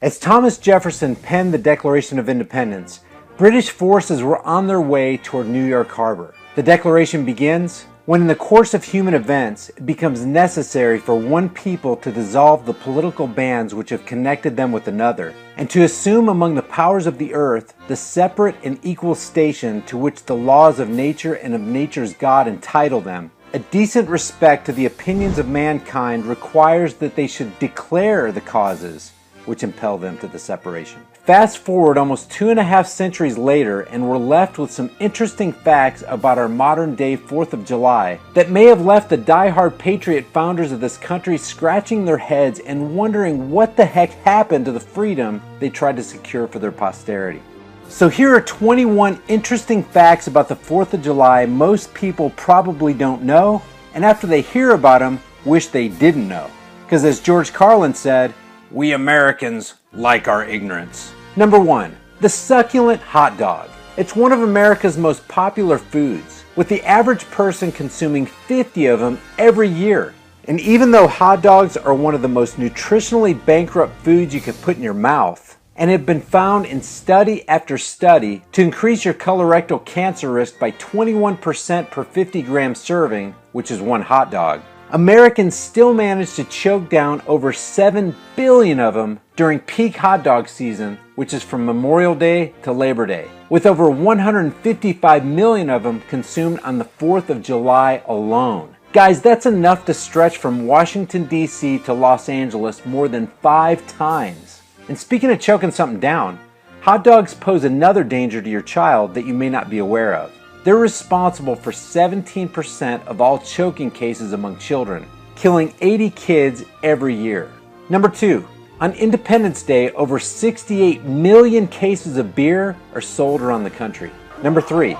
As Thomas Jefferson penned the Declaration of Independence, British forces were on their way toward New York Harbor. The Declaration begins, "When in the course of human events it becomes necessary for one people to dissolve the political bands which have connected them with another, and to assume among the powers of the earth the separate and equal station to which the laws of nature and of nature's God entitle them, a decent respect to the opinions of mankind requires that they should declare the causes which impel them to the separation." Fast forward almost 2.5 centuries later, and we're left with some interesting facts about our modern day 4th of July that may have left the die-hard patriot founders of this country scratching their heads and wondering what the heck happened to the freedom they tried to secure for their posterity. So here are 21 interesting facts about the 4th of July most people probably don't know, and after they hear about them, wish they didn't know. Because as George Carlin said, "We Americans like our ignorance." Number 1, the succulent hot dog. It's one of America's most popular foods, with the average person consuming 50 of them every year. And even though hot dogs are one of the most nutritionally bankrupt foods you could put in your mouth, and have been found in study after study to increase your colorectal cancer risk by 21% per 50-gram serving, which is one hot dog, Americans still manage to choke down over 7 billion of them during peak hot dog season, which is from Memorial Day to Labor Day, with over 155 million of them consumed on the 4th of July alone. Guys, that's enough to stretch from Washington, D.C. to Los Angeles more than 5 times. And speaking of choking something down, hot dogs pose another danger to your child that you may not be aware of. They're responsible for 17% of all choking cases among children, killing 80 kids every year. Number 2, on Independence Day, over 68 million cases of beer are sold around the country. Number 3,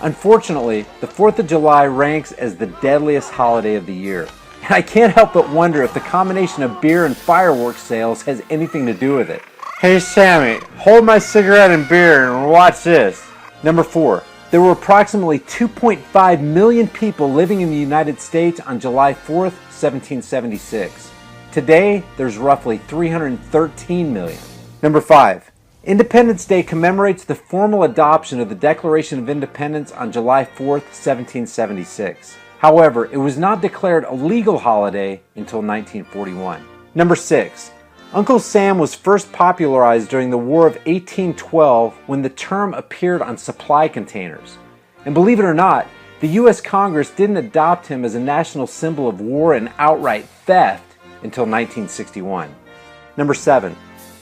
unfortunately, the 4th of July ranks as the deadliest holiday of the year. And I can't help but wonder if the combination of beer and fireworks sales has anything to do with it. Hey Sammy, hold my cigarette and beer and watch this. Number 4, there were approximately 2.5 million people living in the United States on July 4th, 1776. Today, there's roughly 313 million. Number 5, Independence Day commemorates the formal adoption of the Declaration of Independence on July 4th, 1776. However, it was not declared a legal holiday until 1941. Number 6, Uncle Sam was first popularized during the War of 1812 when the term appeared on supply containers. And believe it or not, the U.S. Congress didn't adopt him as a national symbol of war and outright theft until 1961. Number 7,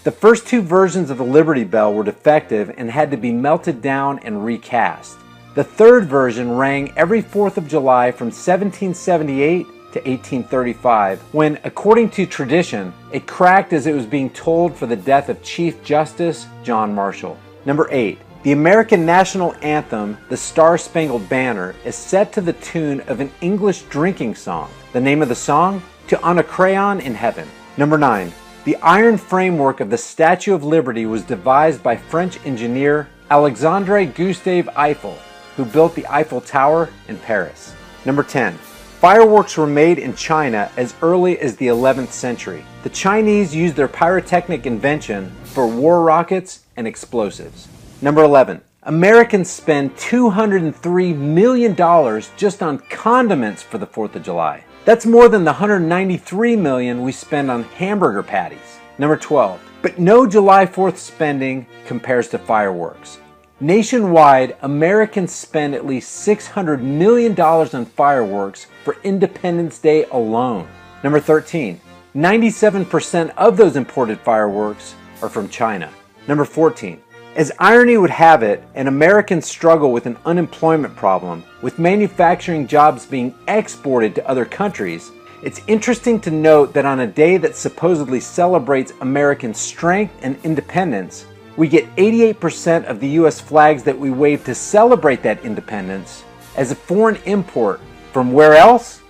the first 2 versions of the Liberty Bell were defective and had to be melted down and recast. The 3rd version rang every 4th of July from 1778 to 1835, when, according to tradition, it cracked as it was being tolled for the death of Chief Justice John Marshall. Number 8, the American national anthem, the Star-Spangled Banner, is set to the tune of an English drinking song. The name of the song? To Anacreon in Heaven. Number 9, the iron framework of the Statue of Liberty was devised by French engineer Alexandre Gustave Eiffel, who built the Eiffel Tower in Paris. Number 10, fireworks were made in China as early as the 11th century. The Chinese used their pyrotechnic invention for war rockets and explosives. Number 11, Americans spend $203 million just on condiments for the 4th of July. That's more than the $193 million we spend on hamburger patties. Number 12, but no July 4th spending compares to fireworks. Nationwide, Americans spend at least $600 million on fireworks for Independence Day alone. Number 13, 97% of those imported fireworks are from China. Number 14, as irony would have it, an American struggle with an unemployment problem, with manufacturing jobs being exported to other countries, it's interesting to note that on a day that supposedly celebrates American strength and independence, we get 88% of the U.S. flags that we wave to celebrate that independence as a foreign import from where else?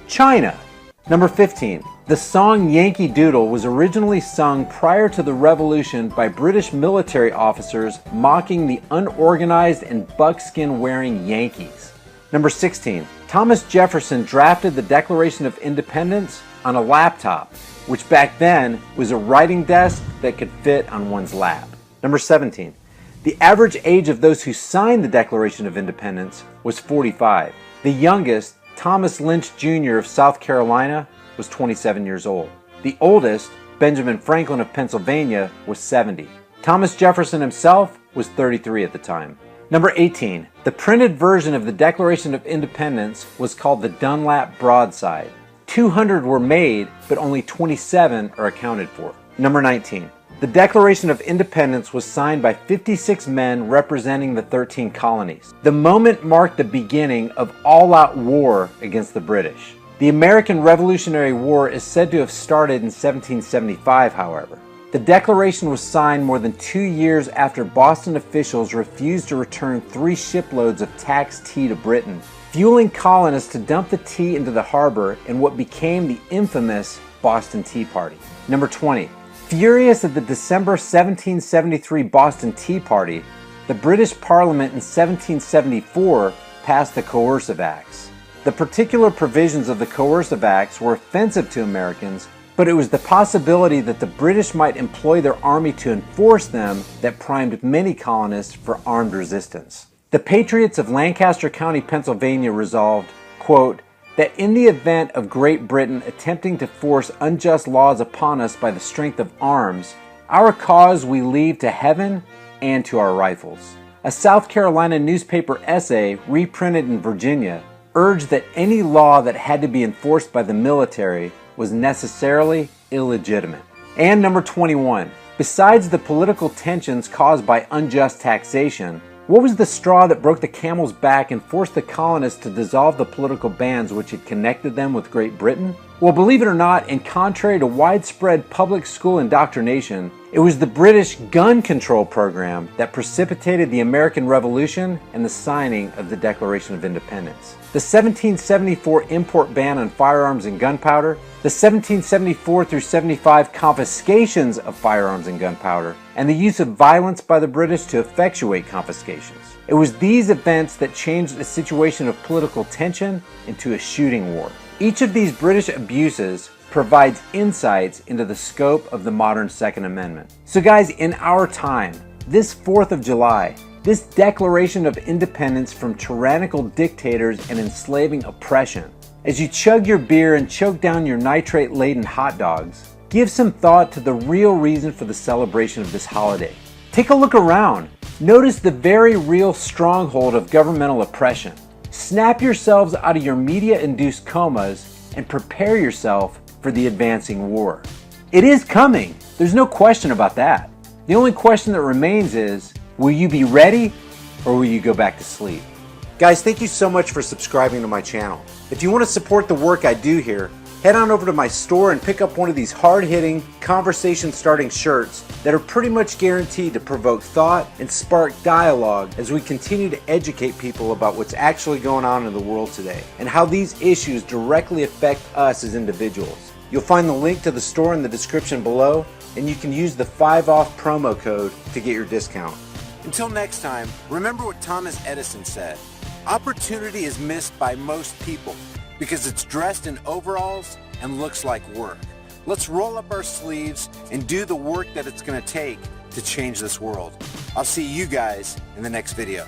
China. Number 15. The song Yankee Doodle was originally sung prior to the Revolution by British military officers mocking the unorganized and buckskin-wearing Yankees. Number 16. Thomas Jefferson drafted the Declaration of Independence on a laptop, which back then was a writing desk that could fit on one's lap. Number 17. The average age of those who signed the Declaration of Independence was 45. The youngest, Thomas Lynch Jr. of South Carolina, was 27 years old. The oldest, Benjamin Franklin of Pennsylvania, was 70. Thomas Jefferson himself was 33 at the time. Number 18. The printed version of the Declaration of Independence was called the Dunlap Broadside. 200 were made, but only 27 are accounted for. Number 19. The Declaration of Independence was signed by 56 men representing the 13 colonies. The moment marked the beginning of all-out war against the British. The American Revolutionary War is said to have started in 1775, however. The Declaration was signed more than 2 years after Boston officials refused to return 3 shiploads of taxed tea to Britain, fueling colonists to dump the tea into the harbor in what became the infamous Boston Tea Party. Number 20. Furious at the December 1773 Boston Tea Party, the British Parliament in 1774 passed the Coercive Acts. The particular provisions of the Coercive Acts were offensive to Americans, but it was the possibility that the British might employ their army to enforce them that primed many colonists for armed resistance. The Patriots of Lancaster County, Pennsylvania resolved, quote, that in the event of Great Britain attempting to force unjust laws upon us by the strength of arms, our cause we leave to heaven and to our rifles. A South Carolina newspaper essay reprinted in Virginia urged that any law that had to be enforced by the military was necessarily illegitimate. And number 21. Besides the political tensions caused by unjust taxation, what was the straw that broke the camel's back and forced the colonists to dissolve the political bands which had connected them with Great Britain? Well, believe it or not, and contrary to widespread public school indoctrination, it was the British gun control program that precipitated the American Revolution and the signing of the Declaration of Independence. The 1774 import ban on firearms and gunpowder, the 1774 through 75 confiscations of firearms and gunpowder, and the use of violence by the British to effectuate confiscations. It was these events that changed a situation of political tension into a shooting war. Each of these British abuses provides insights into the scope of the modern Second Amendment. So guys, in our time, this 4th of July, this Declaration of Independence from tyrannical dictators and enslaving oppression, as you chug your beer and choke down your nitrate-laden hot dogs, give some thought to the real reason for the celebration of this holiday. Take a look around. Notice the very real stronghold of governmental oppression. Snap yourselves out of your media-induced comas and prepare yourself for the advancing war. It is coming. There's no question about that. The only question that remains is, will you be ready or will you go back to sleep? Guys, thank you so much for subscribing to my channel. If you want to support the work I do here, head on over to my store and pick up one of these hard-hitting, conversation-starting shirts that are pretty much guaranteed to provoke thought and spark dialogue as we continue to educate people about what's actually going on in the world today and how these issues directly affect us as individuals. You'll find the link to the store in the description below, and you can use the 5OFF promo code to get your discount. Until next time, remember what Thomas Edison said. Opportunity is missed by most people because it's dressed in overalls and looks like work. Let's roll up our sleeves and do the work that it's going to take to change this world. I'll see you guys in the next video.